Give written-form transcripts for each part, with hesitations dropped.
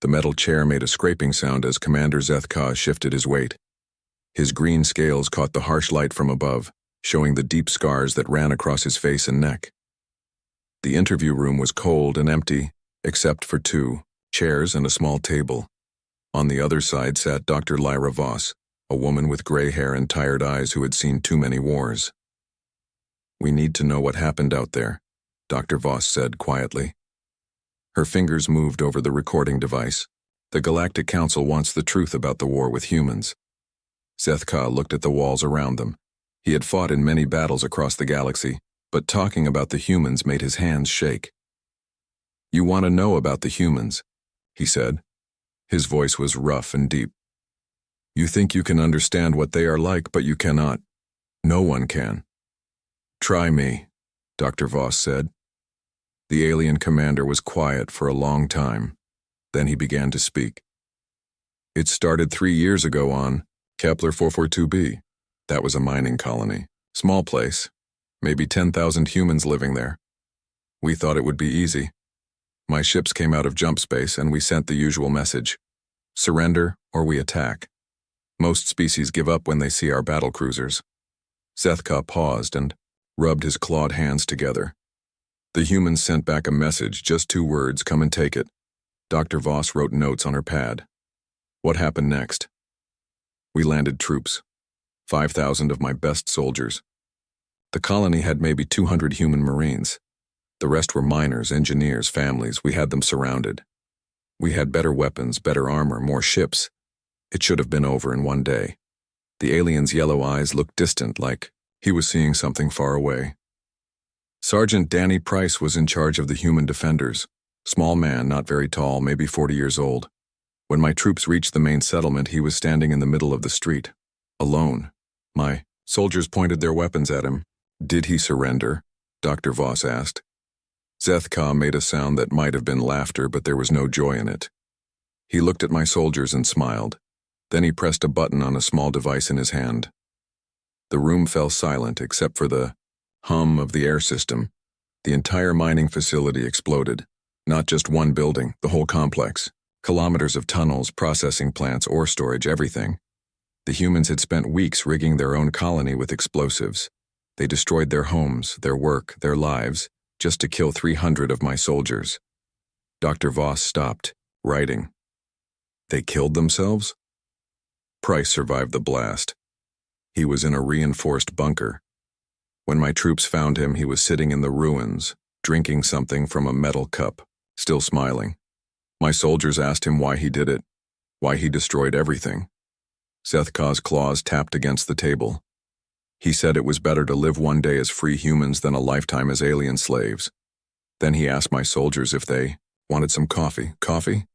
The metal chair made a scraping sound as Commander Zeth-Ka shifted his weight. His green scales caught the harsh light from above, showing the deep scars that ran across his face and neck. The interview room was cold and empty, except for 2 chairs and a small table. On the other side sat Dr. Lyra Voss, a woman with gray hair and tired eyes who had seen too many wars. "We need to know what happened out there," Dr. Voss said quietly. Her fingers moved over the recording device. "The Galactic Council wants the truth about the war with humans." Zeth-Ka looked at the walls around them. He had fought in many battles across the galaxy, but talking about the humans made his hands shake. "You want to know about the humans," he said. His voice was rough and deep. "You think you can understand what they are like, but you cannot. No one can." "Try me," Dr. Voss said. The alien commander was quiet for a long time. Then he began to speak. "It started 3 years ago on Kepler 442b. That was a mining colony. Small place. Maybe 10,000 humans living there. We thought it would be easy. My ships came out of jump space and we sent the usual message. Surrender or we attack. Most species give up when they see our battle cruisers." Zeth-Ka paused and rubbed his clawed hands together. The humans sent back a message, just 2 words, "Come and take it." Dr. Voss wrote notes on her pad. "What happened next?" "We landed troops. 5,000 of my best soldiers. The colony had maybe 200 human Marines. The rest were miners, engineers, families. We had them surrounded. We had better weapons, better armor, more ships. It should have been over in 1 day." The alien's yellow eyes looked distant, like he was seeing something far away. "Sergeant Danny Price was in charge of the human defenders. Small man, not very tall, maybe 40 years old. When my troops reached the main settlement, he was standing in the middle of the street, alone. My soldiers pointed their weapons at him. "Did he surrender?" Dr. Voss asked. Zeth-Ka made a sound that might have been laughter, but there was no joy in it. He looked at my soldiers and smiled. Then he pressed a button on a small device in his hand. The room fell silent except for the hum of the air system. The entire mining facility exploded. Not just one building, the whole complex. Kilometers of tunnels, processing plants, ore storage, everything. The humans had spent weeks rigging their own colony with explosives. They destroyed their homes, their work, their lives, just to kill 300 of my soldiers. Dr. Voss stopped, writing. "They killed themselves?" Price survived the blast. He was in a reinforced bunker. When my troops found him, he was sitting in the ruins, drinking something from a metal cup, still smiling. My soldiers asked him why he did it, why he destroyed everything. Zeth-Ka's claws tapped against the table. He said it was better to live 1 day as free humans than a lifetime as alien slaves. Then he asked my soldiers if they wanted some coffee. Coffee?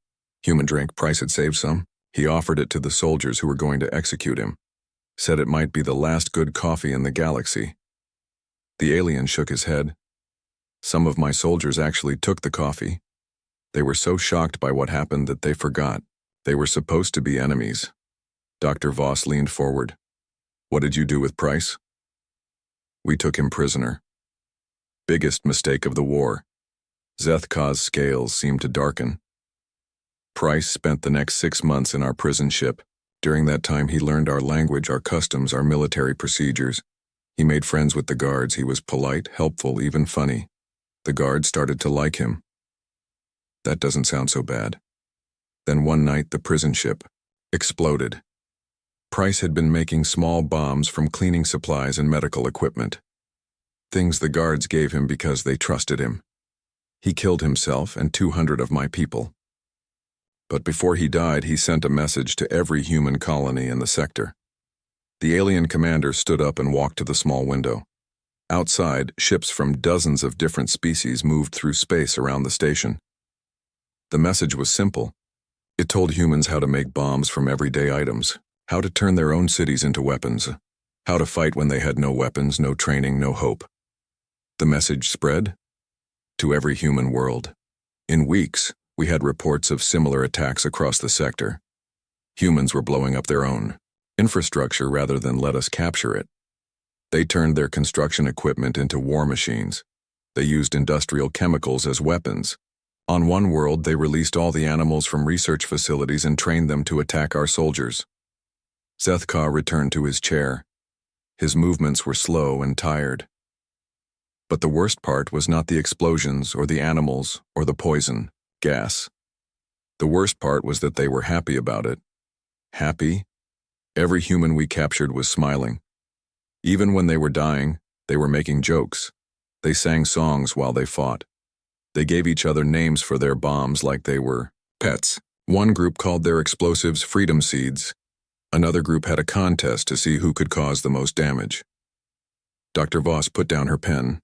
Human drink. Price had saved some. He offered it to the soldiers who were going to execute him. Said it might be the last good coffee in the galaxy. The alien shook his head. Some of my soldiers actually took the coffee. They were so shocked by what happened that they forgot. They were supposed to be enemies. Dr. Voss leaned forward. "What did you do with Price?" "We took him prisoner." "Biggest mistake of the war." Zeth-Ka's scales seemed to darken. "Price spent the next 6 months in our prison ship. During that time he learned our language, our customs, our military procedures. He made friends with the guards. He was polite, helpful, even funny. The guards started to like him." "That doesn't sound so bad." Then one night the prison ship exploded. Price had been making small bombs from cleaning supplies and medical equipment. Things the guards gave him because they trusted him. He killed himself and 200 of my people. But before he died, he sent a message to every human colony in the sector. The alien commander stood up and walked to the small window. Outside, ships from dozens of different species moved through space around the station. The message was simple. It told humans how to make bombs from everyday items, how to turn their own cities into weapons, how to fight when they had no weapons, no training, no hope. The message spread to every human world. In weeks, we had reports of similar attacks across the sector. Humans were blowing up their own infrastructure rather than let us capture it. They turned their construction equipment into war machines. They used industrial chemicals as weapons. On one world, they released all the animals from research facilities and trained them to attack our soldiers. Zethka returned to his chair. His movements were slow and tired. But the worst part was not the explosions or the animals or the poison, gas. The worst part was that they were happy about it. Happy? Every human we captured was smiling. Even when they were dying, they were making jokes. They sang songs while they fought. They gave each other names for their bombs like they were pets. One group called their explosives freedom seeds. Another group had a contest to see who could cause the most damage. Dr. Voss put down her pen.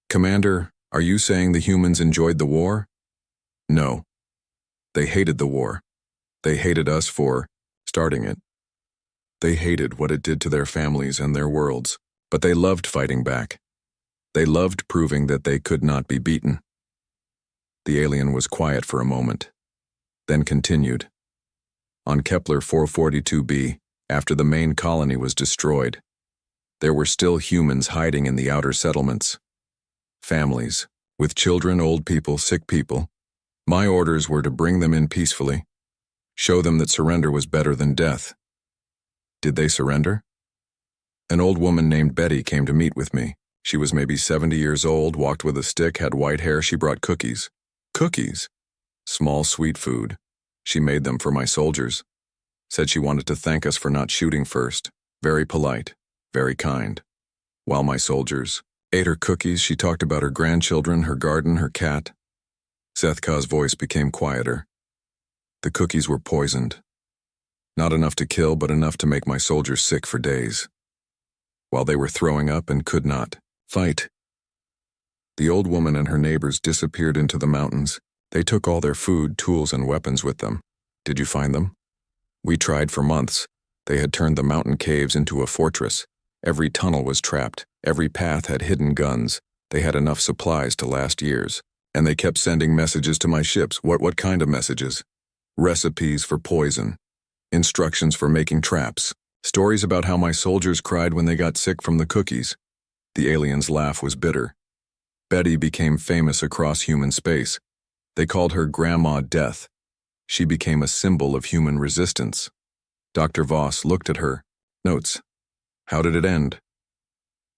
Commander, are you saying the humans enjoyed the war? No. They hated the war. They hated us for starting it. They hated what it did to their families and their worlds, but they loved fighting back. They loved proving that they could not be beaten. The alien was quiet for a moment, then continued. On Kepler 442b, after the main colony was destroyed, there were still humans hiding in the outer settlements. Families, with children, old people, sick people. My orders were to bring them in peacefully, show them that surrender was better than death. Did they surrender? An old woman named Betty came to meet with me. She was maybe 70 years old, walked with a stick, had white hair. She brought cookies. Cookies? Small sweet food. She made them for my soldiers. Said she wanted to thank us for not shooting first. Very polite, very kind. While my soldiers ate her cookies, she talked about her grandchildren, her garden, her cat. Zethka's voice became quieter. The cookies were poisoned. Not enough to kill, but enough to make my soldiers sick for days. While they were throwing up and could not fight. The old woman and her neighbors disappeared into the mountains. They took all their food, tools, and weapons with them. Did you find them? We tried for months. They had turned the mountain caves into a fortress. Every tunnel was trapped. Every path had hidden guns. They had enough supplies to last years. And they kept sending messages to my ships. What kind of messages? Recipes for poison. Instructions for making traps. Stories about how my soldiers cried when they got sick from the cookies. The alien's laugh was bitter. Betty became famous across human space. They called her Grandma Death. She became a symbol of human resistance. Dr. Voss looked at her. Notes. How did it end?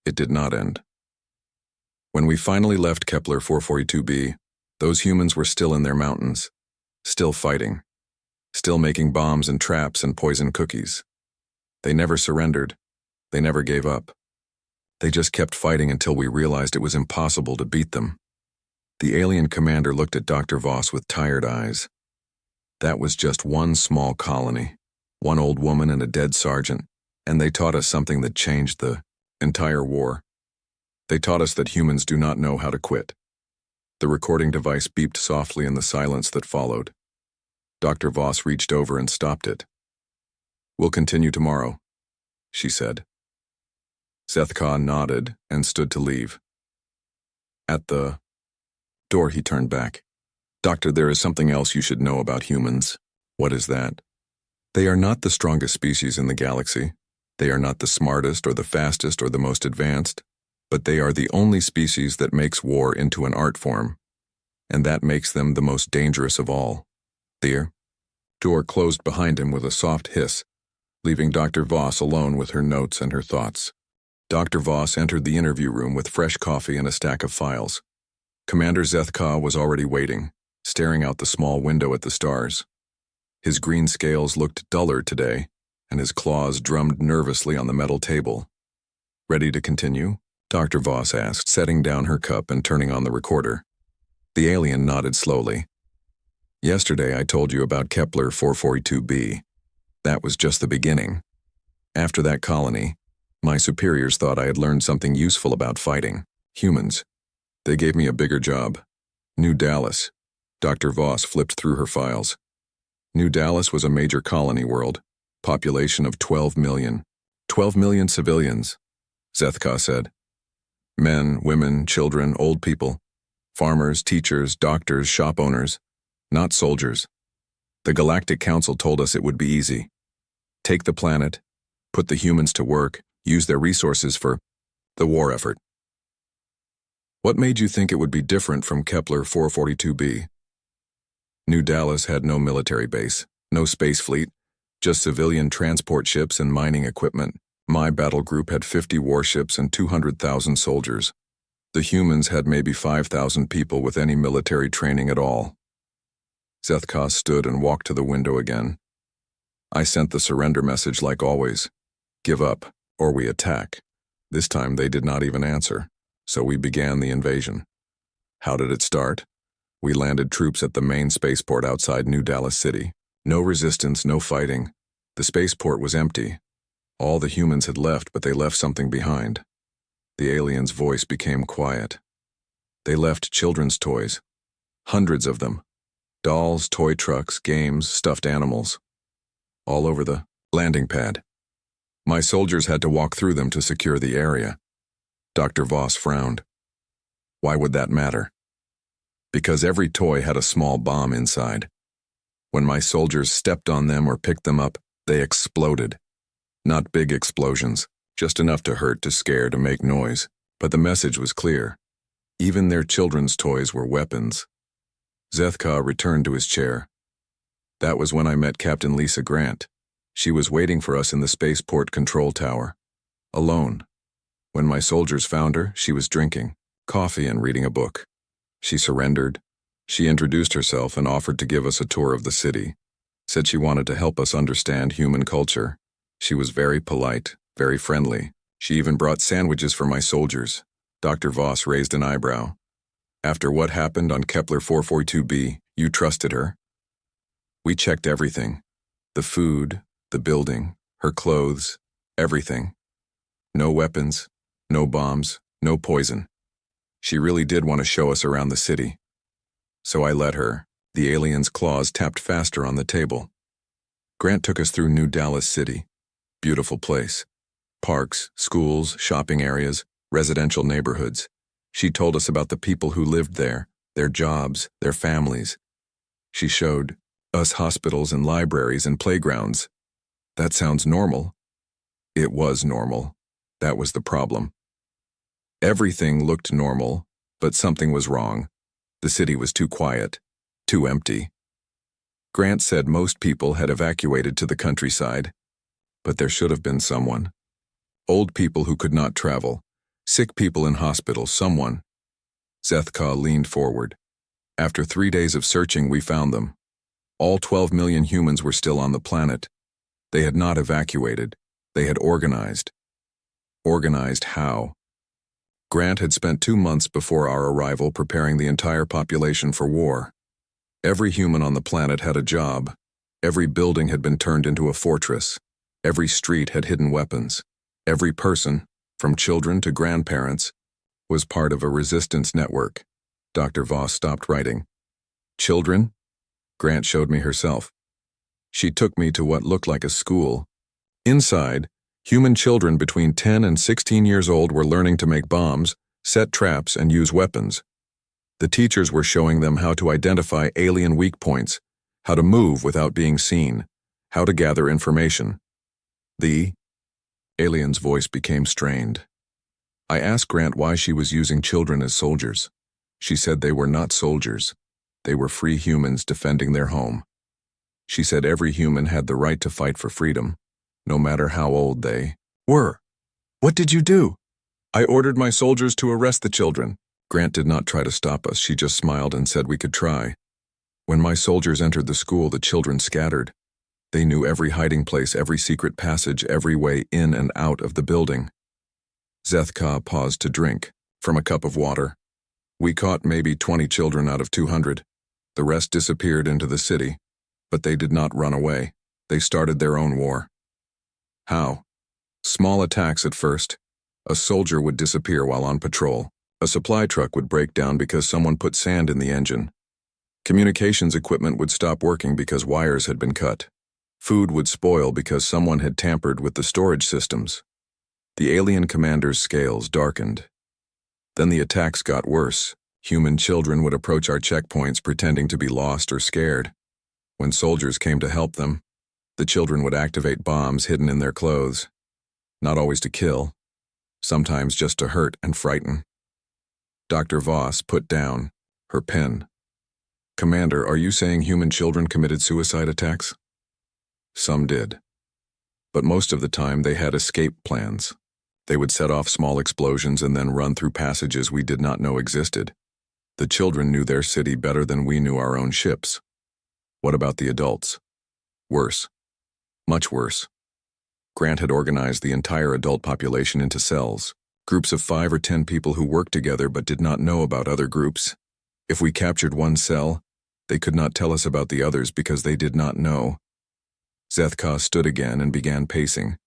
It did not end. When we finally left Kepler 442b, those humans were still in their mountains, still fighting, still making bombs and traps and poison cookies. They never surrendered. They never gave up. They just kept fighting until we realized it was impossible to beat them. The alien commander looked at Dr. Voss with tired eyes. That was just one small colony, one old woman and a dead sergeant, and they taught us something that changed the entire war. They taught us that humans do not know how to quit. The recording device beeped softly in the silence that followed. Dr. Voss reached over and stopped it. We'll continue tomorrow, she said. Zethka nodded and stood to leave. At the door, he turned back. Doctor, there is something else you should know about humans. What is that? They are not the strongest species in the galaxy. They are not the smartest or the fastest or the most advanced, but they are the only species that makes war into an art form, and that makes them the most dangerous of all. The door closed behind him with a soft hiss, leaving Dr. Voss alone with her notes and her thoughts. Dr. Voss entered the interview room with fresh coffee and a stack of files. Commander Zethka was already waiting, staring out the small window at the stars. His green scales looked duller today, and his claws drummed nervously on the metal table. Ready to continue? Dr. Voss asked, setting down her cup and turning on the recorder. The alien nodded slowly. Yesterday I told you about Kepler 442b. That was just the beginning. After that colony, my superiors thought I had learned something useful about fighting. Humans. They gave me a bigger job. New Dallas. Dr. Voss flipped through her files. New Dallas was a major colony world. Population of 12 million. 12 million civilians, Zethka said. Men, women, children, old people. Farmers, teachers, doctors, shop owners. Not soldiers. The Galactic Council told us it would be easy. Take the planet, put the humans to work, use their resources for the war effort. What made you think it would be different from Kepler 442b? New Dallas had no military base, no space fleet, just civilian transport ships and mining equipment. My battle group had 50 warships and 200,000 soldiers. The humans had maybe 5,000 people with any military training at all. Zethkar stood and walked to the window again. I sent the surrender message like always. Give up, or we attack. This time they did not even answer, so we began the invasion. How did it start? We landed troops at the main spaceport outside New Dallas City. No resistance, no fighting. The spaceport was empty. All the humans had left, but they left something behind. The alien's voice became quiet. They left children's toys. Hundreds of them. Dolls, toy trucks, games, stuffed animals. All over the landing pad. My soldiers had to walk through them to secure the area. Dr. Voss frowned. Why would that matter? Because every toy had a small bomb inside. When my soldiers stepped on them or picked them up, they exploded. Not big explosions, just enough to hurt, to scare, to make noise. But the message was clear. Even their children's toys were weapons. Zethkar returned to his chair. That was when I met Captain Lisa Grant. She was waiting for us in the spaceport control tower. Alone. When my soldiers found her, she was drinking coffee and reading a book. She surrendered. She introduced herself and offered to give us a tour of the city. Said she wanted to help us understand human culture. She was very polite, very friendly. She even brought sandwiches for my soldiers. Dr. Voss raised an eyebrow. After what happened on Kepler 442b, you trusted her? We checked everything. The food, the building, her clothes, everything. No weapons, no bombs, no poison. She really did want to show us around the city. So I let her. The alien's claws tapped faster on the table. Grant took us through New Dallas City. Beautiful place. Parks, schools, shopping areas, residential neighborhoods. She told us about the people who lived there, their jobs, their families. She showed us hospitals and libraries and playgrounds. That sounds normal. It was normal. That was the problem. Everything looked normal, but something was wrong. The city was too quiet, too empty. Grant said most people had evacuated to the countryside, but there should have been someone. Old people who could not travel, sick people in hospitals, someone. Zethkar leaned forward. After 3 days of searching, we found them. All 12 million humans were still on the planet. They had not evacuated. They had organized. Organized how? Grant had spent 2 months before our arrival preparing the entire population for war. Every human on the planet had a job. Every building had been turned into a fortress. Every street had hidden weapons. Every person, from children to grandparents, was part of a resistance network. Dr. Voss stopped writing. Children? Grant showed me herself. She took me to what looked like a school. Inside, human children between 10 and 16 years old were learning to make bombs, set traps, and use weapons. The teachers were showing them how to identify alien weak points, how to move without being seen, how to gather information. The alien's voice became strained. I asked Grant why she was using children as soldiers. She said they were not soldiers. They were free humans defending their home. She said every human had the right to fight for freedom, no matter how old they were. What did you do? I ordered my soldiers to arrest the children. Grant did not try to stop us. She just smiled and said we could try. When my soldiers entered the school, the children scattered. They knew every hiding place, every secret passage, every way in and out of the building. Zethkar paused to drink from a cup of water. We caught maybe 20 children out of 200. The rest disappeared into the city, but they did not run away. They started their own war. How? Small attacks at first. A soldier would disappear while on patrol. A supply truck would break down because someone put sand in the engine. Communications equipment would stop working because wires had been cut. Food would spoil because someone had tampered with the storage systems. The alien commander's scales darkened. Then the attacks got worse. Human children would approach our checkpoints pretending to be lost or scared. When soldiers came to help them, the children would activate bombs hidden in their clothes. Not always to kill, sometimes just to hurt and frighten. Dr. Voss put down her pen. Commander, are you saying human children committed suicide attacks? Some did. But most of the time they had escape plans. They would set off small explosions and then run through passages we did not know existed. The children knew their city better than we knew our own ships. What about the adults? Worse. Much worse. Grant had organized the entire adult population into cells, groups of 5 or 10 people who worked together but did not know about other groups. If we captured one cell, they could not tell us about the others because they did not know. Zethka stood again and began pacing.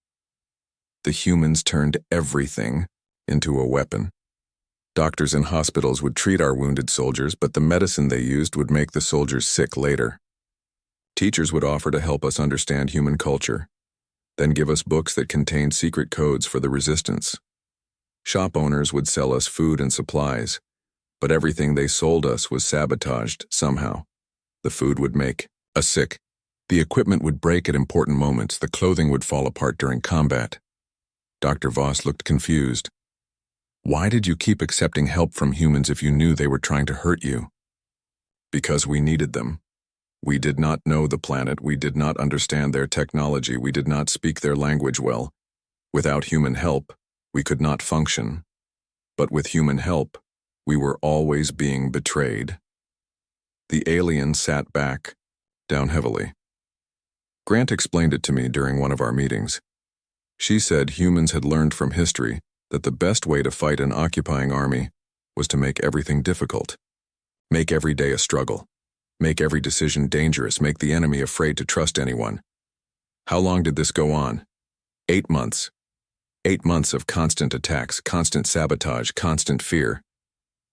The humans turned everything into a weapon. Doctors in hospitals would treat our wounded soldiers, but the medicine they used would make the soldiers sick later. Teachers would offer to help us understand human culture, then give us books that contained secret codes for the resistance. Shop owners would sell us food and supplies, but everything they sold us was sabotaged somehow. The food would make us sick. The equipment would break at important moments. The clothing would fall apart during combat. Dr. Voss looked confused. Why did you keep accepting help from humans if you knew they were trying to hurt you? Because we needed them. We did not know the planet. We did not understand their technology. We did not speak their language well. Without human help, we could not function. But with human help, we were always being betrayed. The alien sat back, down heavily. Grant explained it to me during one of our meetings. She said humans had learned from history that the best way to fight an occupying army was to make everything difficult. Make every day a struggle. Make every decision dangerous. Make the enemy afraid to trust anyone. How long did this go on? 8 months. 8 months of constant attacks, constant sabotage, constant fear.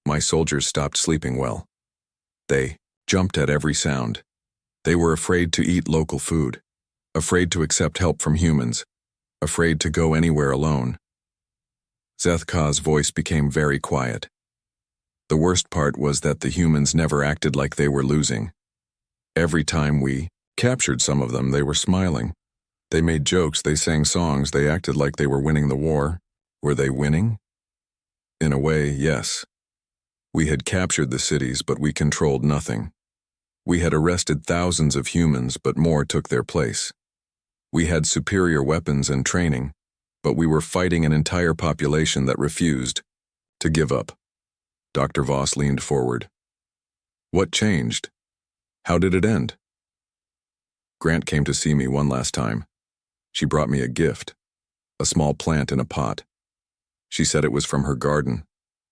My soldiers stopped sleeping well. They jumped at every sound. They were afraid to eat local food, afraid to accept help from humans, afraid to go anywhere alone. Zethka's voice became very quiet. The worst part was that the humans never acted like they were losing. Every time we captured some of them, they were smiling. They made jokes, they sang songs, they acted like they were winning the war. Were they winning? In a way, yes. We had captured the cities, but we controlled nothing. We had arrested thousands of humans, but more took their place. We had superior weapons and training, but we were fighting an entire population that refused to give up. Dr. Voss leaned forward. What changed? How did it end? Grant came to see me one last time. She brought me a gift, a small plant in a pot. She said it was from her garden,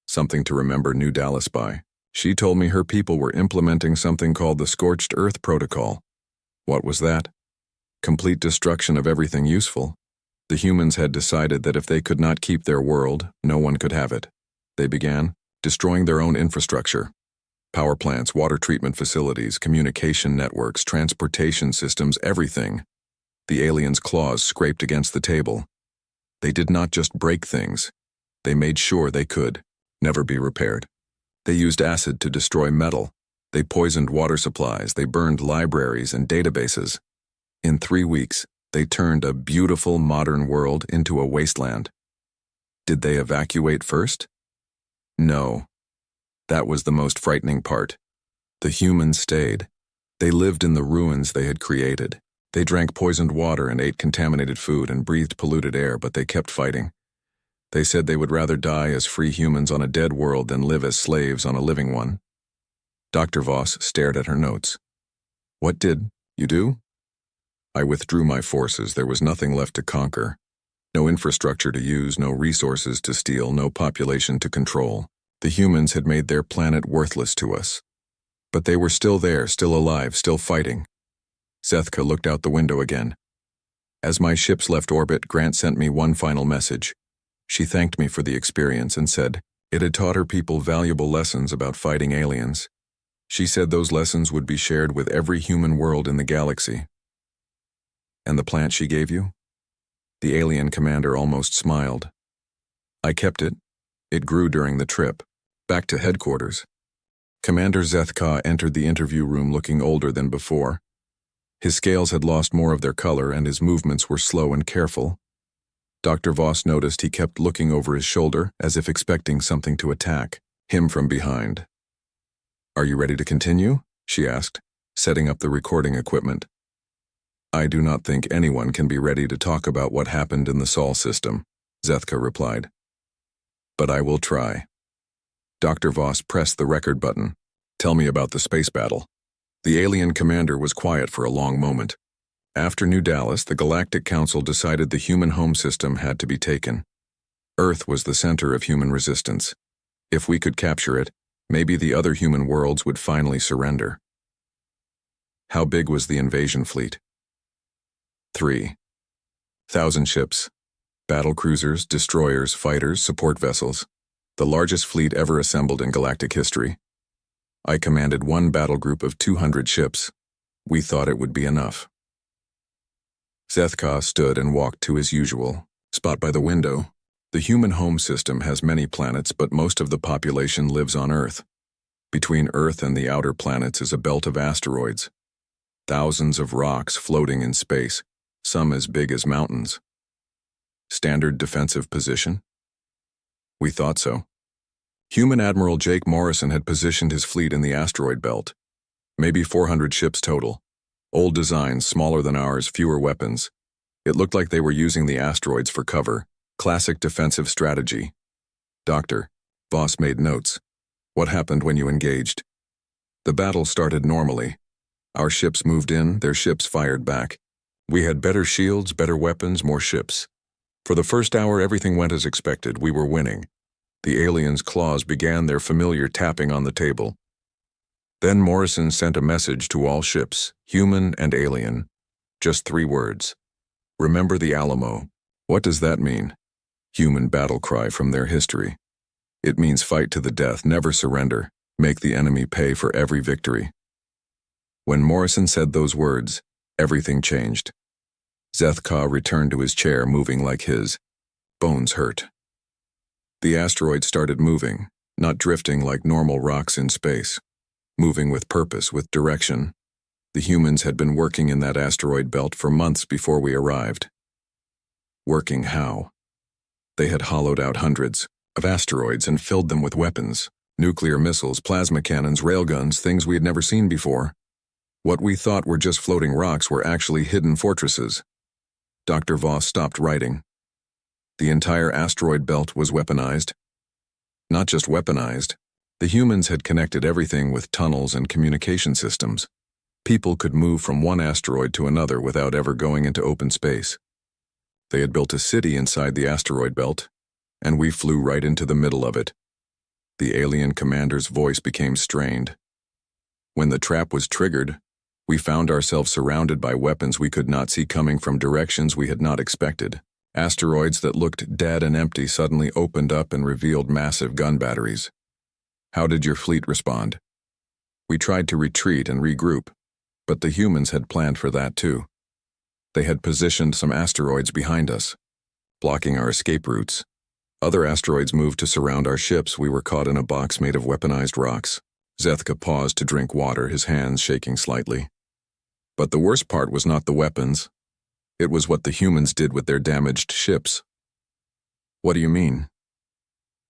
something to remember New Dallas by. She told me her people were implementing something called the Scorched Earth Protocol. What was that? Complete destruction of everything useful. The humans had decided that if they could not keep their world, no one could have it. They began destroying their own infrastructure. Power plants, water treatment facilities, communication networks, transportation systems, everything. The aliens' claws scraped against the table. They did not just break things. They made sure they could never be repaired. They used acid to destroy metal. They poisoned water supplies. They burned libraries and databases. In 3 weeks, they turned a beautiful modern world into a wasteland. Did they evacuate first? No. That was the most frightening part. The humans stayed. They lived in the ruins they had created. They drank poisoned water and ate contaminated food and breathed polluted air, but they kept fighting. They said they would rather die as free humans on a dead world than live as slaves on a living one. Dr. Voss stared at her notes. What did you do? I withdrew my forces. There was nothing left to conquer. No infrastructure to use, no resources to steal, no population to control. The humans had made their planet worthless to us. But they were still there, still alive, still fighting. Zethka looked out the window again. As my ships left orbit, Grant sent me one final message. She thanked me for the experience and said it had taught her people valuable lessons about fighting aliens. She said those lessons would be shared with every human world in the galaxy. And the plant she gave you? The alien commander almost smiled. I kept it. It grew during the trip. Back to headquarters. Commander Zethka entered the interview room looking older than before. His scales had lost more of their color and his movements were slow and careful. Dr. Voss noticed he kept looking over his shoulder as if expecting something to attack him from behind. Are you ready to continue? she asked, setting up the recording equipment. I do not think anyone can be ready to talk about what happened in the Sol system, Zethka replied. But I will try. Dr. Voss pressed the record button. Tell me about the space battle. The alien commander was quiet for a long moment. After New Dallas, the Galactic Council decided the human home system had to be taken. Earth was the center of human resistance. If we could capture it, maybe the other human worlds would finally surrender. How big was the invasion fleet? 3,000 ships. Battle cruisers, destroyers, fighters, support vessels. The largest fleet ever assembled in galactic history. I commanded one battle group of 200 ships. We thought it would be enough. Zethka stood and walked to his usual spot by the window. The human home system has many planets, but most of the population lives on Earth. Between Earth and the outer planets is a belt of asteroids. Thousands of rocks floating in space, some as big as mountains. Standard defensive position? We thought so. Human Admiral Jake Morrison had positioned his fleet in the asteroid belt. Maybe 400 ships total. Old designs, smaller than ours, fewer weapons. It looked like they were using the asteroids for cover. Classic defensive strategy. Dr. Voss made notes. What happened when you engaged? The battle started normally. Our ships moved in, their ships fired back. We had better shields, better weapons, more ships. For the first hour, everything went as expected. We were winning. The aliens' claws began their familiar tapping on the table. Then Morrison sent a message to all ships, human and alien. Just 3 words. Remember the Alamo. What does that mean? Human battle cry from their history. It means fight to the death, never surrender, make the enemy pay for every victory. When Morrison said those words, everything changed. Zethka returned to his chair, moving like his bones hurt. The asteroid started moving, not drifting like normal rocks in space. Moving with purpose, with direction. The humans had been working in that asteroid belt for months before we arrived. Working how? They had hollowed out hundreds of asteroids and filled them with weapons, nuclear missiles, plasma cannons, railguns, things we had never seen before. What we thought were just floating rocks were actually hidden fortresses. Dr. Voss stopped writing. The entire asteroid belt was weaponized. Not just weaponized. The humans had connected everything with tunnels and communication systems. People could move from one asteroid to another without ever going into open space. They had built a city inside the asteroid belt, and we flew right into the middle of it. The alien commander's voice became strained. When the trap was triggered, we found ourselves surrounded by weapons we could not see coming from directions we had not expected. Asteroids that looked dead and empty suddenly opened up and revealed massive gun batteries. How did your fleet respond? We tried to retreat and regroup, but the humans had planned for that too. They had positioned some asteroids behind us, blocking our escape routes. Other asteroids moved to surround our ships. We were caught in a box made of weaponized rocks. Zethka paused to drink water, his hands shaking slightly. But the worst part was not the weapons. It was what the humans did with their damaged ships. What do you mean?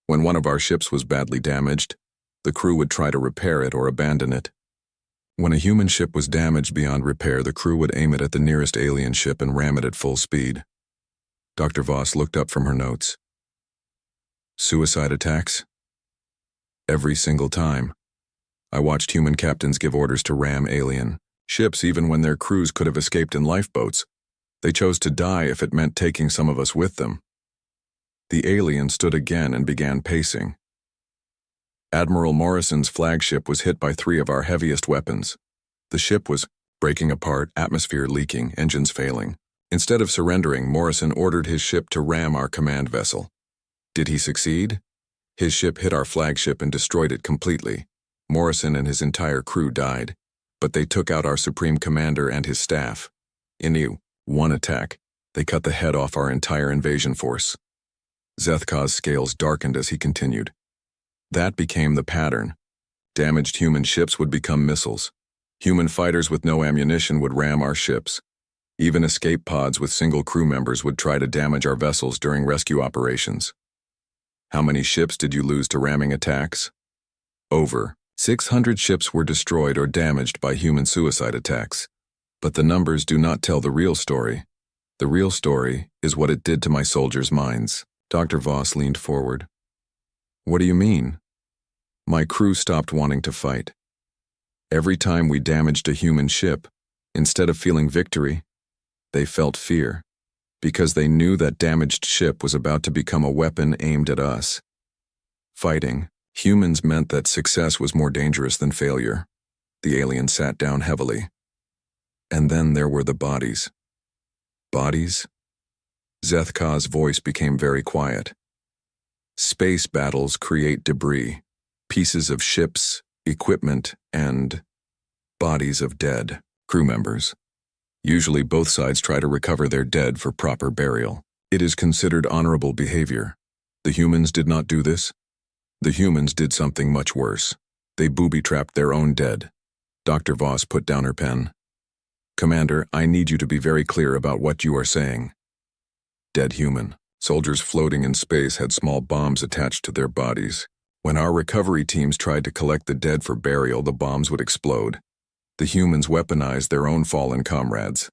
When one of our ships was badly damaged, the crew would try to repair it or abandon it. When a human ship was damaged beyond repair, the crew would aim it at the nearest alien ship and ram it at full speed. Dr. Voss looked up from her notes. Suicide attacks? Every single time. I watched human captains give orders to ram alien ships even when their crews could have escaped in lifeboats. They chose to die if it meant taking some of us with them. The alien stood again and began pacing. Admiral Morrison's flagship was hit by 3 of our heaviest weapons. The ship was breaking apart, atmosphere leaking, engines failing. Instead of surrendering, Morrison ordered his ship to ram our command vessel. Did he succeed? His ship hit our flagship and destroyed it completely. Morrison and his entire crew died, but they took out our supreme commander and his staff. In one attack, they cut the head off our entire invasion force. Zethka's scales darkened as he continued. That became the pattern. Damaged human ships would become missiles. Human fighters with no ammunition would ram our ships. Even escape pods with single crew members would try to damage our vessels during rescue operations. How many ships did you lose to ramming attacks? Over 600 ships were destroyed or damaged by human suicide attacks. But the numbers do not tell the real story. The real story is what it did to my soldiers' minds. Dr. Voss leaned forward. What do you mean? My crew stopped wanting to fight. Every time we damaged a human ship, instead of feeling victory, they felt fear, because they knew that damaged ship was about to become a weapon aimed at us. Fighting humans meant that success was more dangerous than failure. The alien sat down heavily. And then there were the bodies. Bodies? Zethka's voice became very quiet. Space battles create debris, pieces of ships, equipment, and bodies of dead crew members. Usually both sides try to recover their dead for proper burial. It is considered honorable behavior. The humans did not do this. The humans did something much worse. They booby-trapped their own dead. Dr. Voss put down her pen. Commander, I need you to be very clear about what you are saying. Dead human. Soldiers floating in space had small bombs attached to their bodies. When our recovery teams tried to collect the dead for burial, the bombs would explode. The humans weaponized their own fallen comrades.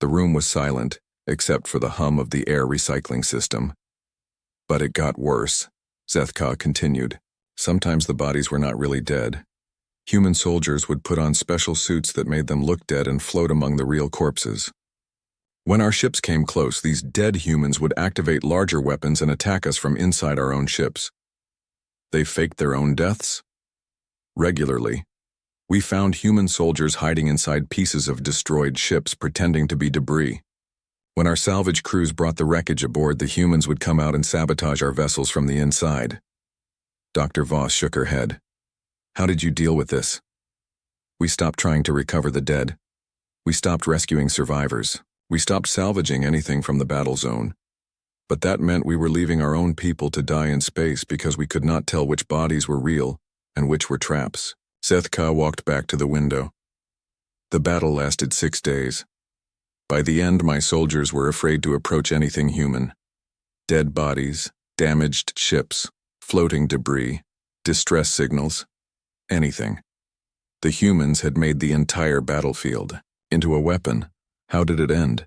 The room was silent, except for the hum of the air recycling system. But it got worse, Zethka continued. Sometimes the bodies were not really dead. Human soldiers would put on special suits that made them look dead and float among the real corpses. When our ships came close, these dead humans would activate larger weapons and attack us from inside our own ships. They faked their own deaths? Regularly. We found human soldiers hiding inside pieces of destroyed ships pretending to be debris. When our salvage crews brought the wreckage aboard, the humans would come out and sabotage our vessels from the inside. Dr. Voss shook her head. How did you deal with this? We stopped trying to recover the dead. We stopped rescuing survivors. We stopped salvaging anything from the battle zone. But that meant we were leaving our own people to die in space because we could not tell which bodies were real and which were traps. Zethka walked back to the window. The battle lasted 6 days. By the end, my soldiers were afraid to approach anything human. Dead bodies, damaged ships, floating debris, distress signals, anything. The humans had made the entire battlefield into a weapon. How did it end?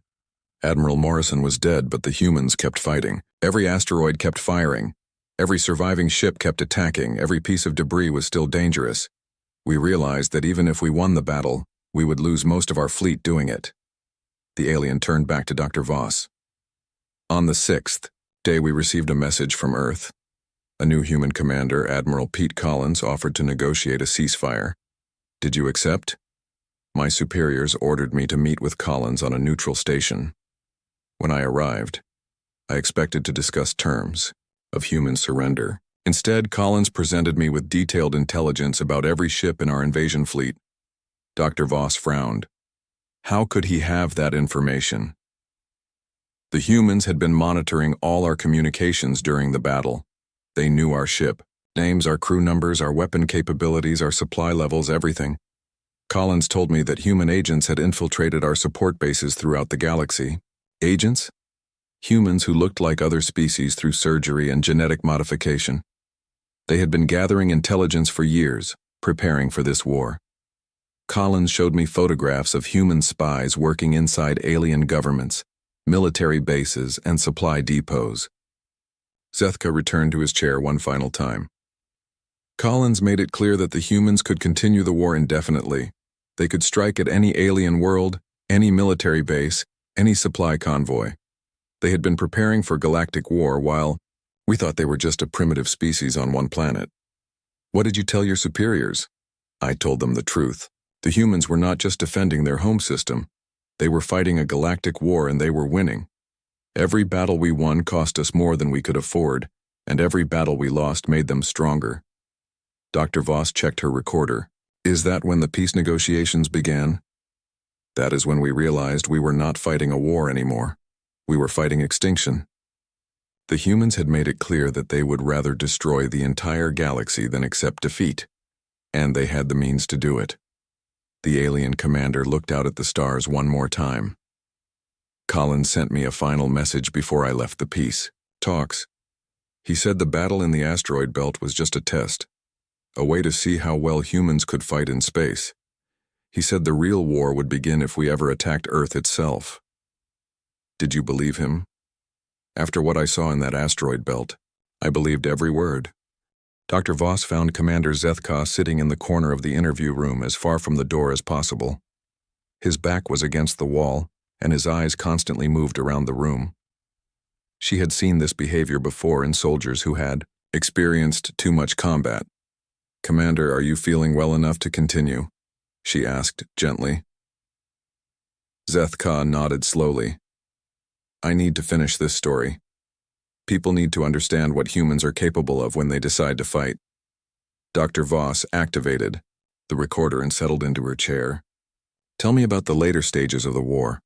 Admiral Morrison was dead, but the humans kept fighting. Every asteroid kept firing. Every surviving ship kept attacking. Every piece of debris was still dangerous. We realized that even if we won the battle, we would lose most of our fleet doing it. The alien turned back to Dr. Voss. On the 6th day, we received a message from Earth. A new human commander, Admiral Pete Collins, offered to negotiate a ceasefire. Did you accept? My superiors ordered me to meet with Collins on a neutral station. When I arrived, I expected to discuss terms of human surrender. Instead, Collins presented me with detailed intelligence about every ship in our invasion fleet. Dr. Voss frowned. How could he have that information? The humans had been monitoring all our communications during the battle. They knew our ship, names, our crew numbers, our weapon capabilities, our supply levels, everything. Collins told me that human agents had infiltrated our support bases throughout the galaxy. Agents? Humans who looked like other species through surgery and genetic modification. They had been gathering intelligence for years, preparing for this war. Collins showed me photographs of human spies working inside alien governments, military bases, and supply depots. Zethka returned to his chair one final time. Collins made it clear that the humans could continue the war indefinitely. They could strike at any alien world, any military base, any supply convoy. They had been preparing for galactic war while we thought they were just a primitive species on one planet. What did you tell your superiors? I told them the truth. The humans were not just defending their home system. They were fighting a galactic war and they were winning. Every battle we won cost us more than we could afford, and every battle we lost made them stronger. Dr. Voss checked her recorder. Is that when the peace negotiations began? That is when we realized we were not fighting a war anymore. We were fighting extinction. The humans had made it clear that they would rather destroy the entire galaxy than accept defeat, and they had the means to do it. The alien commander looked out at the stars one more time. Collins sent me a final message before I left the peace talks. He said the battle in the asteroid belt was just a test. a way to see how well humans could fight in space. He said the real war would begin if we ever attacked Earth itself. Did you believe him? After what I saw in that asteroid belt, I believed every word. Dr. Voss found Commander Zethkar sitting in the corner of the interview room as far from the door as possible. His back was against the wall, and his eyes constantly moved around the room. She had seen this behavior before in soldiers who had experienced too much combat. "Commander, are you feeling well enough to continue?" she asked gently. Zethkar nodded slowly. "I need to finish this story. People need to understand what humans are capable of when they decide to fight." Dr. Voss activated the recorder and settled into her chair. "Tell me about the later stages of the war."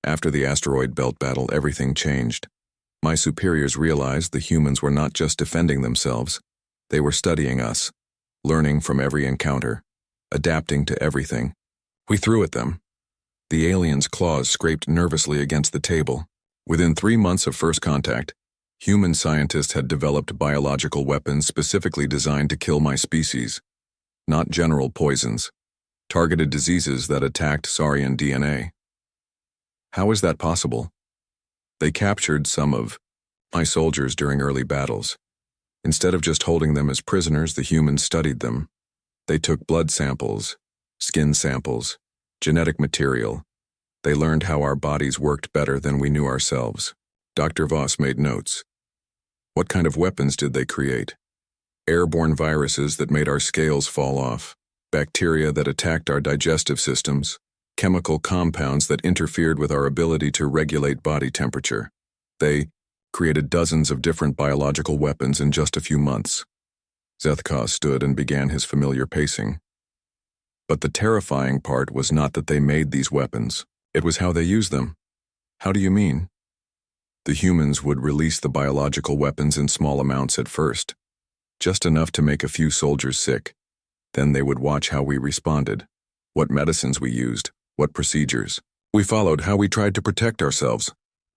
After the asteroid belt battle, everything changed. My superiors realized the humans were not just defending themselves. They were studying us, learning from every encounter, adapting to everything. We threw at them. The aliens' claws scraped nervously against the table. Within 3 months of first contact, human scientists had developed biological weapons specifically designed to kill my species. Not general poisons, targeted diseases that attacked saurian DNA. How is that possible? They captured some of my soldiers during early battles. Instead of just holding them as prisoners, the humans studied them. They took blood samples, skin samples, genetic material. They learned how our bodies worked better than we knew ourselves. Dr. Voss made notes. What kind of weapons did they create? Airborne viruses that made our scales fall off, bacteria that attacked our digestive systems, chemical compounds that interfered with our ability to regulate body temperature. They created dozens of different biological weapons in just a few months. Zethkar stood and began his familiar pacing. But the terrifying part was not that they made these weapons. It was how they used them. How do you mean? The humans would release the biological weapons in small amounts at first, just enough to make a few soldiers sick. Then they would watch how we responded, what medicines we used, what procedures. We followed how we tried to protect ourselves.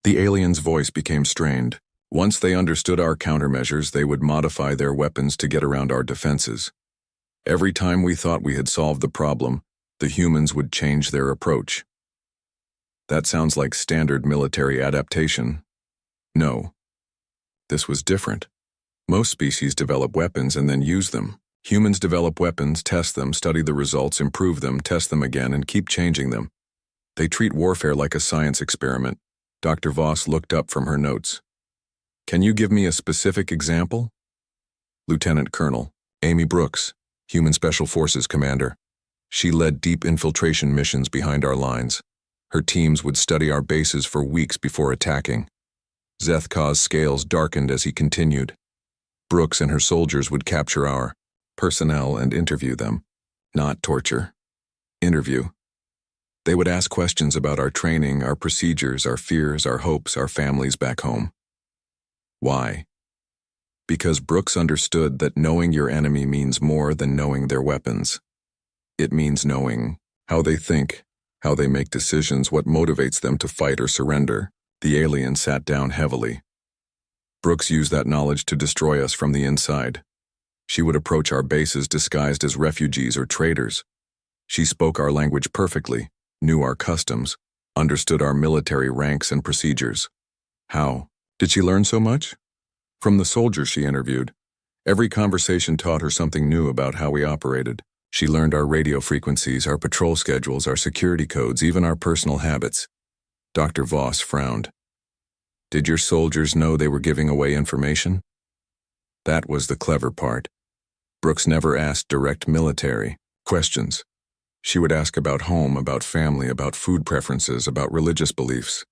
The alien's voice became strained. Once they understood our countermeasures, they would modify their weapons to get around our defenses. Every time we thought we had solved the problem, the humans would change their approach. That sounds like standard military adaptation. No. This was different. Most species develop weapons and then use them. Humans develop weapons, test them, study the results, improve them, test them again, and keep changing them. They treat warfare like a science experiment. Dr. Voss looked up from her notes. "Can you give me a specific example?" Lieutenant Colonel Amy Brooks, Human Special Forces Commander. She led deep infiltration missions behind our lines. Her teams would study our bases for weeks before attacking. Zethkar's scales darkened as he continued. Brooks and her soldiers would capture our personnel and interview them. Not torture. Interview. They would ask questions about our training, our procedures, our fears, our hopes, our families back home. Why? Because Brooks understood that knowing your enemy means more than knowing their weapons. It means knowing how they think, how they make decisions, what motivates them to fight or surrender. The alien sat down heavily. Brooks used that knowledge to destroy us from the inside. She would approach our bases disguised as refugees or traders. She spoke our language perfectly, knew our customs, understood our military ranks and procedures. How did she learn so much? From the soldiers she interviewed. Every conversation taught her something new about how we operated. She learned our radio frequencies, our patrol schedules, our security codes, even our personal habits. Dr. Voss frowned. Did your soldiers know they were giving away information? That was the clever part. Brooks never asked direct military questions. She would ask about home, about family, about food preferences, about religious beliefs.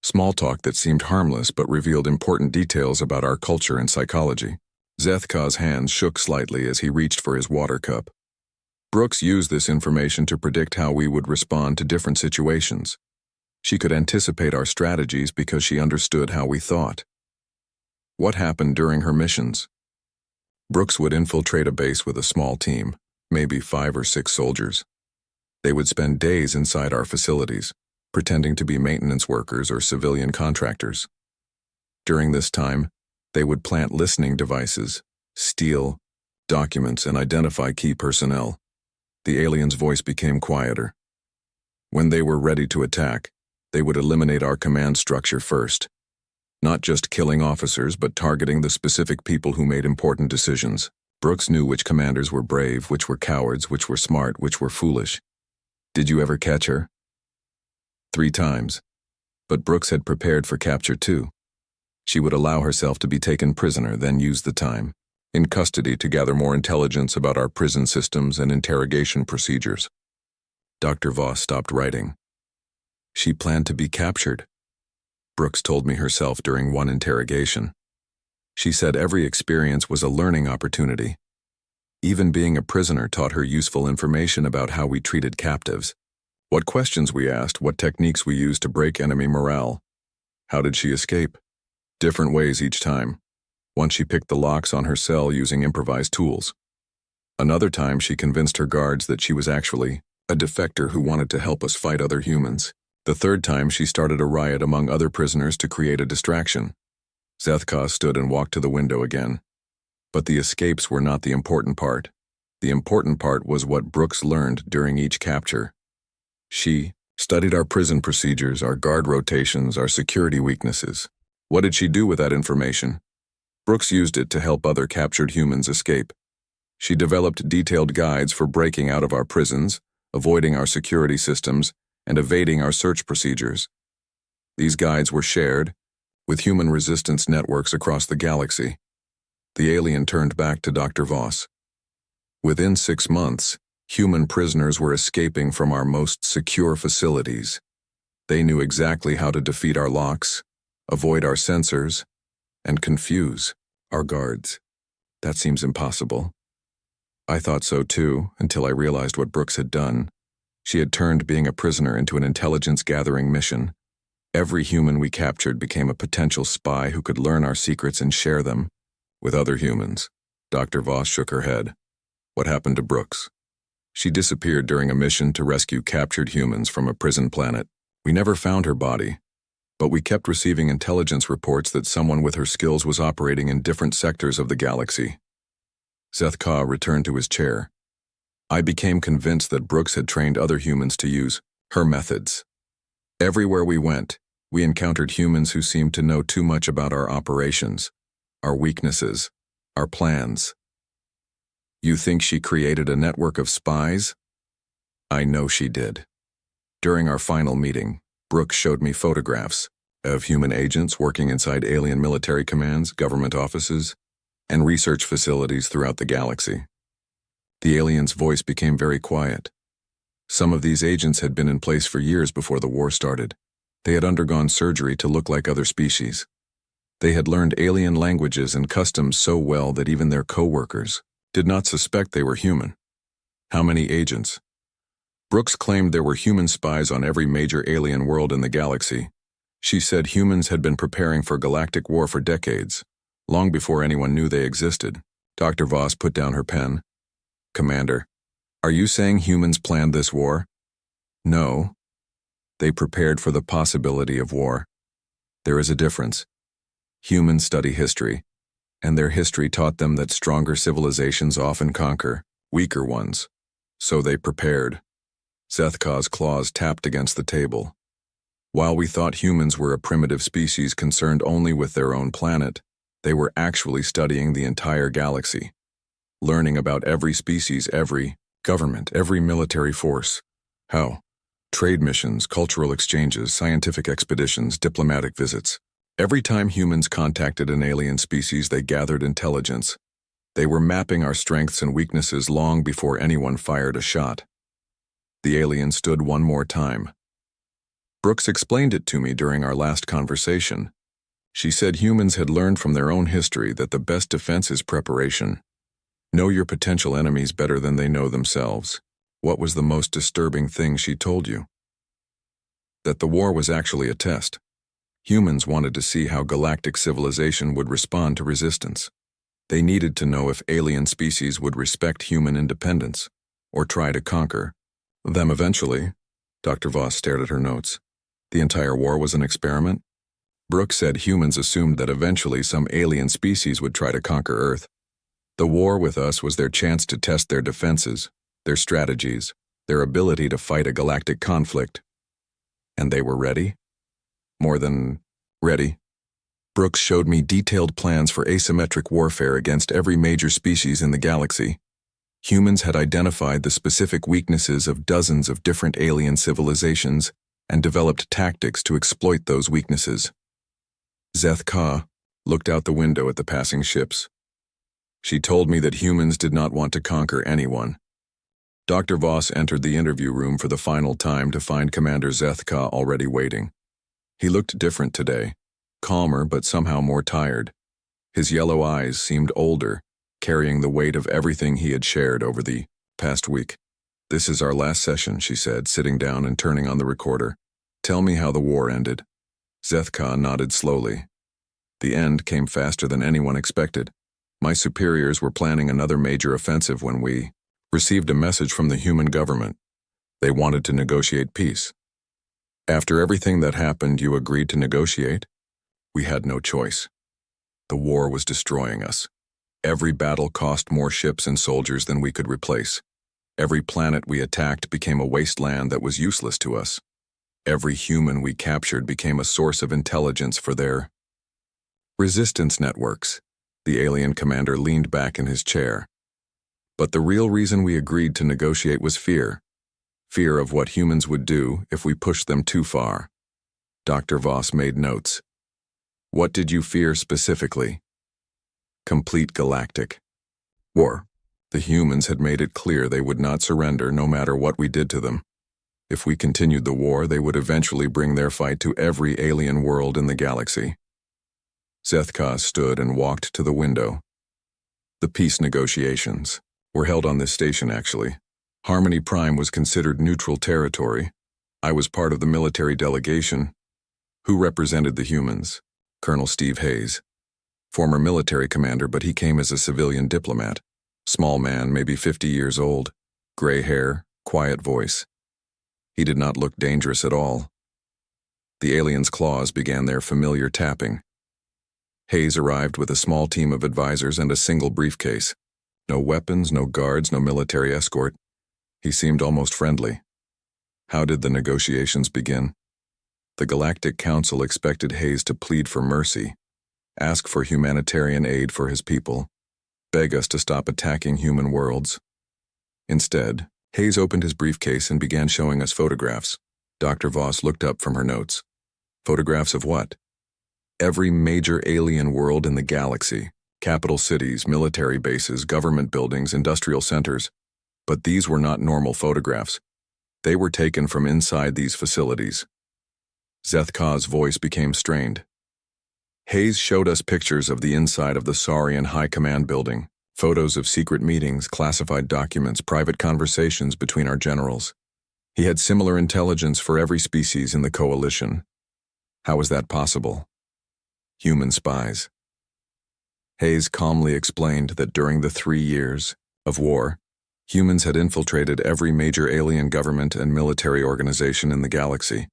Small talk that seemed harmless but revealed important details about our culture and psychology. Zethkar's hands shook slightly as he reached for his water cup. Brooks used this information to predict how we would respond to different situations. She could anticipate our strategies because she understood how we thought. What happened during her missions? Brooks would infiltrate a base with a small team, maybe 5 or 6 soldiers. They would spend days inside our facilities, pretending to be maintenance workers or civilian contractors. During this time, they would plant listening devices, steal documents, and identify key personnel. The alien's voice became quieter. When they were ready to attack, they would eliminate our command structure first. Not just killing officers, but targeting the specific people who made important decisions. Brooks knew which commanders were brave, which were cowards, which were smart, which were foolish. Did you ever catch her? 3 times. But Brooks had prepared for capture too. She would allow herself to be taken prisoner, then use the time in custody to gather more intelligence about our prison systems and interrogation procedures. Dr. Voss stopped writing. She planned to be captured. Brooks told me herself during one interrogation. She said every experience was a learning opportunity. Even being a prisoner taught her useful information about how we treated captives, what questions we asked, what techniques we used to break enemy morale. How did she escape? Different ways each time. Once she picked the locks on her cell using improvised tools. Another time she convinced her guards that she was actually a defector who wanted to help us fight other humans. The third time she started a riot among other prisoners to create a distraction. Zethka stood and walked to the window again. But the escapes were not the important part. The important part was what Brooks learned during each capture. She studied our prison procedures, our guard rotations, our security weaknesses. What did she do with that information? Brooks used it to help other captured humans escape. She developed detailed guides for breaking out of our prisons, avoiding our security systems, and evading our search procedures. These guides were shared with human resistance networks across the galaxy. The alien turned back to Dr. Voss. Within 6 months, human prisoners were escaping from our most secure facilities. They knew exactly how to defeat our locks, avoid our sensors, and confuse our guards. That seems impossible. I thought so too, until I realized what Brooks had done. She had turned being a prisoner into an intelligence-gathering mission. Every human we captured became a potential spy who could learn our secrets and share them with other humans. Dr. Voss shook her head. What happened to Brooks? She disappeared during a mission to rescue captured humans from a prison planet. We never found her body, but we kept receiving intelligence reports that someone with her skills was operating in different sectors of the galaxy. Zethka returned to his chair. I became convinced that Brooks had trained other humans to use her methods. Everywhere we went, we encountered humans who seemed to know too much about our operations, our weaknesses, our plans. You think she created a network of spies? I know she did. During our final meeting, Brooks showed me photographs of human agents working inside alien military commands, government offices, and research facilities throughout the galaxy. The alien's voice became very quiet. Some of these agents had been in place for years before the war started. They had undergone surgery to look like other species. They had learned alien languages and customs so well that even their co-workers did not suspect they were human. How many agents? Brooks claimed there were human spies on every major alien world in the galaxy. She said humans had been preparing for galactic war for decades, long before anyone knew they existed. Dr. Voss put down her pen. Commander, are you saying humans planned this war? No. They prepared for the possibility of war. There is a difference. Humans study history, and their history taught them that stronger civilizations often conquer weaker ones. So they prepared. Zethka's claws tapped against the table. While we thought humans were a primitive species concerned only with their own planet, they were actually studying the entire galaxy, learning about every species, every government, every military force. How? Trade missions, cultural exchanges, scientific expeditions, diplomatic visits. Every time humans contacted an alien species, they gathered intelligence. They were mapping our strengths and weaknesses long before anyone fired a shot. The alien stood one more time. Brooks explained it to me during our last conversation. She said humans had learned from their own history that the best defense is preparation. Know your potential enemies better than they know themselves. What was the most disturbing thing she told you? That the war was actually a test. Humans wanted to see how galactic civilization would respond to resistance. They needed to know if alien species would respect human independence or try to conquer them eventually. Dr. Voss stared at her notes. The entire war was an experiment? Brooks said humans assumed that eventually some alien species would try to conquer Earth. The war with us was their chance to test their defenses, their strategies, their ability to fight a galactic conflict. And they were ready? More than ready. Brooks showed me detailed plans for asymmetric warfare against every major species in the galaxy. Humans had identified the specific weaknesses of dozens of different alien civilizations and developed tactics to exploit those weaknesses. Zeth Ka looked out the window at the passing ships. She told me that humans did not want to conquer anyone. Dr. Voss entered the interview room for the final time to find Commander Zeth Ka already waiting. He looked different today, calmer but somehow more tired. His yellow eyes seemed older, carrying the weight of everything he had shared over the past week. "This is our last session," she said, sitting down and turning on the recorder. "Tell me how the war ended." Zeth Ka nodded slowly. "The end came faster than anyone expected. My superiors were planning another major offensive when we received a message from the human government. They wanted to negotiate peace. After everything that happened, you agreed to negotiate? We had no choice. The war was destroying us. Every battle cost more ships and soldiers than we could replace. Every planet we attacked became a wasteland that was useless to us. Every human we captured became a source of intelligence for their resistance networks." The alien commander leaned back in his chair. "But the real reason we agreed to negotiate was fear. Fear of what humans would do if we pushed them too far." Dr. Voss made notes. "What did you fear specifically?" "Complete galactic war. The humans had made it clear they would not surrender no matter what we did to them. If we continued the war, they would eventually bring their fight to every alien world in the galaxy." Zeth Ka stood and walked to the window. "The peace negotiations were held on this station, actually. Harmony Prime was considered neutral territory. I was part of the military delegation. Who represented the humans? Colonel Steve Hayes. Former military commander, but he came as a civilian diplomat. Small man, maybe 50 years old. Gray hair, quiet voice. He did not look dangerous at all. The aliens' claws began their familiar tapping. Hayes arrived with a small team of advisors and a single briefcase. No weapons, no guards, no military escort. He seemed almost friendly. How did the negotiations begin? The Galactic Council expected Hayes to plead for mercy, ask for humanitarian aid for his people, beg us to stop attacking human worlds. Instead, Hayes opened his briefcase and began showing us photographs. Dr. Voss looked up from her notes. Photographs of what? Every major alien world in the galaxy. Capital cities, military bases, government buildings, industrial centers. But these were not normal photographs. They were taken from inside these facilities. Zeth Ka's voice became strained. Hayes showed us pictures of the inside of the Saurian High Command building, photos of secret meetings, classified documents, private conversations between our generals. He had similar intelligence for every species in the coalition. How was that possible? Human spies. Hayes calmly explained that during the 3 years of war, humans had infiltrated every major alien government and military organization in the galaxy.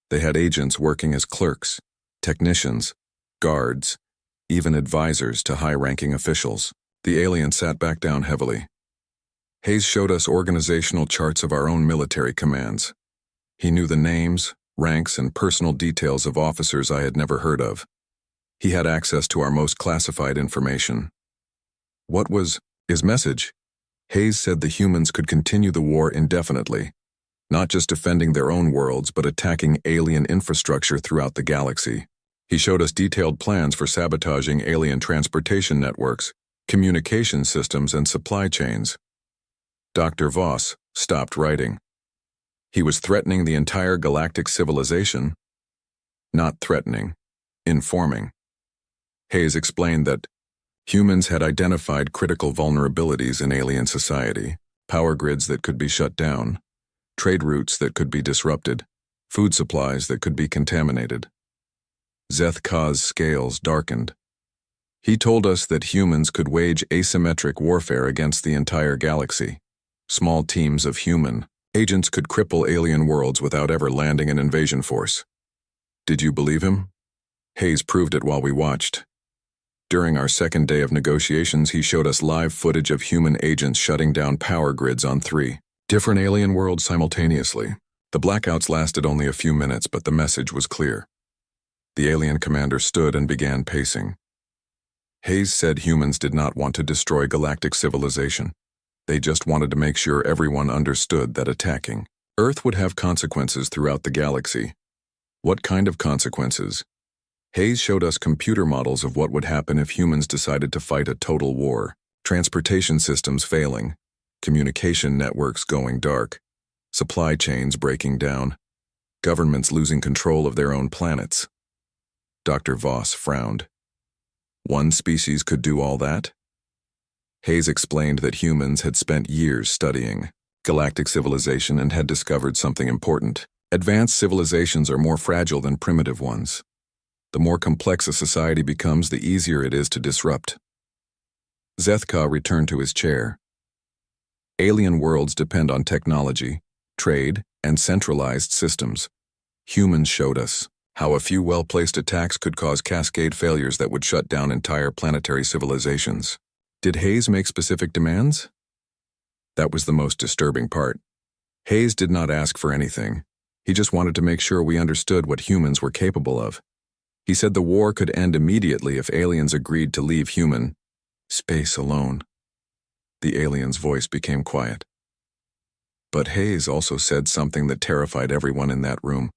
They had agents working as clerks, technicians, guards, even advisors to high-ranking officials. The alien sat back down heavily. Hayes showed us organizational charts of our own military commands. He knew the names, ranks, and personal details of officers I had never heard of. He had access to our most classified information. What was his message? Hayes said the humans could continue the war indefinitely, not just defending their own worlds, but attacking alien infrastructure throughout the galaxy. He showed us detailed plans for sabotaging alien transportation networks, communication systems, and supply chains. Dr. Voss stopped writing. He was threatening the entire galactic civilization. Not threatening, informing. Hayes explained that humans had identified critical vulnerabilities in alien society, power grids that could be shut down, trade routes that could be disrupted, food supplies that could be contaminated. Zeth Ka's scales darkened. He told us that humans could wage asymmetric warfare against the entire galaxy. Small teams of human agents could cripple alien worlds without ever landing an invasion force. Did you believe him? Hayes proved it while we watched. During our second day of negotiations, he showed us live footage of human agents shutting down power grids on 3 different alien worlds simultaneously. The blackouts lasted only a few minutes, but the message was clear. The alien commander stood and began pacing. Hayes said humans did not want to destroy galactic civilization. They just wanted to make sure everyone understood that attacking Earth would have consequences throughout the galaxy. What kind of consequences? Hayes showed us computer models of what would happen if humans decided to fight a total war. Transportation systems failing, communication networks going dark, supply chains breaking down, governments losing control of their own planets. Dr. Voss frowned. One species could do all that? Hayes explained that humans had spent years studying galactic civilization and had discovered something important. Advanced civilizations are more fragile than primitive ones. The more complex a society becomes, the easier it is to disrupt. Zethka returned to his chair. Alien worlds depend on technology, trade, and centralized systems. Humans showed us how a few well-placed attacks could cause cascade failures that would shut down entire planetary civilizations. Did Hayes make specific demands? That was the most disturbing part. Hayes did not ask for anything. He just wanted to make sure we understood what humans were capable of. He said the war could end immediately if aliens agreed to leave human space alone. The alien's voice became quiet. But Hayes also said something that terrified everyone in that room.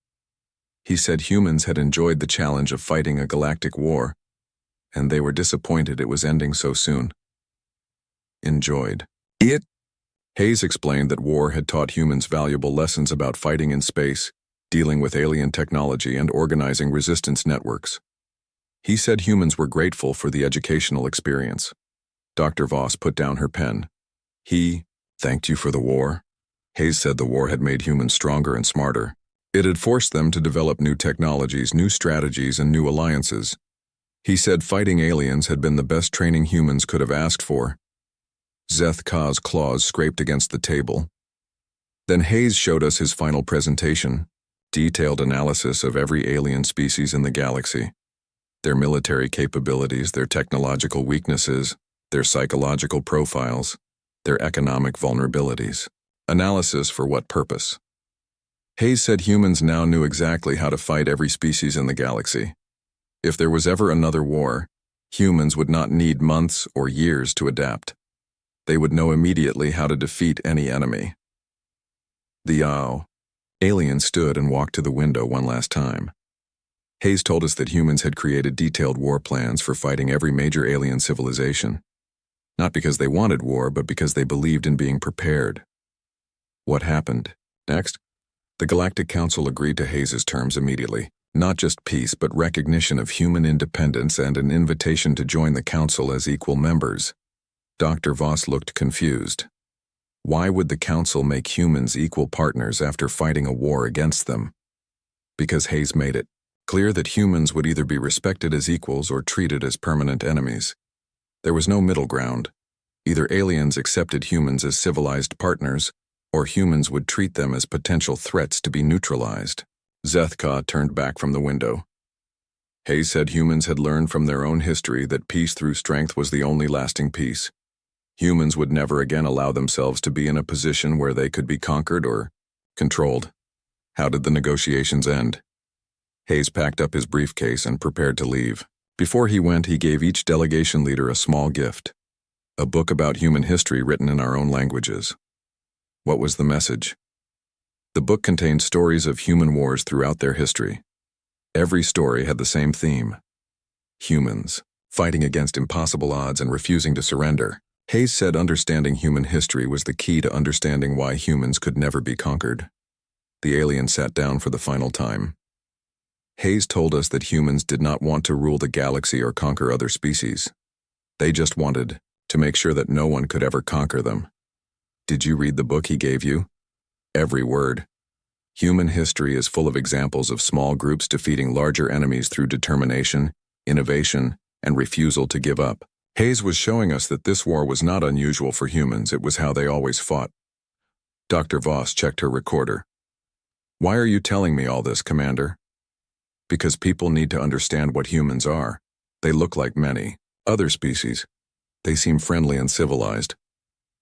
He said humans had enjoyed the challenge of fighting a galactic war, and they were disappointed it was ending so soon. Enjoyed it? Hayes explained that war had taught humans valuable lessons about fighting in space, dealing with alien technology, and organizing resistance networks. He said humans were grateful for the educational experience. Dr. Voss put down her pen. He thanked you for the war? Hayes said the war had made humans stronger and smarter. It had forced them to develop new technologies, new strategies, and new alliances. He said fighting aliens had been the best training humans could have asked for. Zethka's claws scraped against the table. Then Hayes showed us his final presentation, detailed analysis of every alien species in the galaxy, their military capabilities, their technological weaknesses, their psychological profiles, their economic vulnerabilities. Analysis for what purpose? Hayes said humans now knew exactly how to fight every species in the galaxy. If there was ever another war, humans would not need months or years to adapt. They would know immediately how to defeat any enemy. The alien stood and walked to the window one last time. Hayes told us that humans had created detailed war plans for fighting every major alien civilization. Not because they wanted war, but because they believed in being prepared. What happened next? The Galactic Council agreed to Hayes's terms immediately. Not just peace, but recognition of human independence and an invitation to join the Council as equal members. Dr. Voss looked confused. Why would the Council make humans equal partners after fighting a war against them? Because Hayes made it clear that humans would either be respected as equals or treated as permanent enemies. There was no middle ground. Either aliens accepted humans as civilized partners, or humans would treat them as potential threats to be neutralized. Zethka turned back from the window. Hayes said humans had learned from their own history that peace through strength was the only lasting peace. Humans would never again allow themselves to be in a position where they could be conquered or controlled. How did the negotiations end? Hayes packed up his briefcase and prepared to leave. Before he went, he gave each delegation leader a small gift, a book about human history written in our own languages. What was the message? The book contained stories of human wars throughout their history. Every story had the same theme: humans, fighting against impossible odds and refusing to surrender. Hayes said understanding human history was the key to understanding why humans could never be conquered. The alien sat down for the final time. Hayes told us that humans did not want to rule the galaxy or conquer other species. They just wanted to make sure that no one could ever conquer them. Did you read the book he gave you? Every word. Human history is full of examples of small groups defeating larger enemies through determination, innovation, and refusal to give up. Hayes was showing us that this war was not unusual for humans, it was how they always fought. Dr. Voss checked her recorder. Why are you telling me all this, Commander? Because people need to understand what humans are. They look like many Other species, they seem friendly and civilized,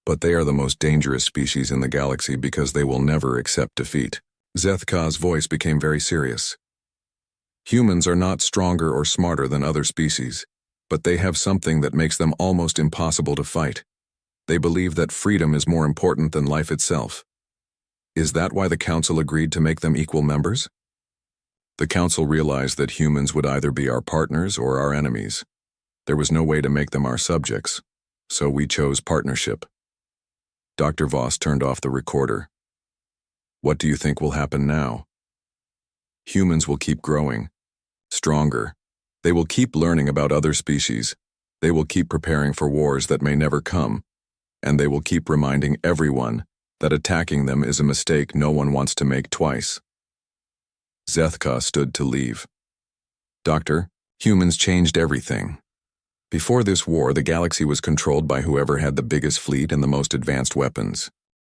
but they are the most dangerous species in the galaxy because they will never accept defeat. Zethka's voice became very serious. Humans are not stronger or smarter than other species, but they have something that makes them almost impossible to fight. They believe that freedom is more important than life itself. Is that why the Council agreed to make them equal members? The Council realized that humans would either be our partners or our enemies. There was no way to make them our subjects, so we chose partnership. Dr. Voss turned off the recorder. What do you think will happen now? Humans will keep growing, stronger. They will keep learning about other species. They will keep preparing for wars that may never come. And they will keep reminding everyone that attacking them is a mistake no one wants to make twice. Zethka stood to leave. Doctor, humans changed everything. Before this war, the galaxy was controlled by whoever had the biggest fleet and the most advanced weapons.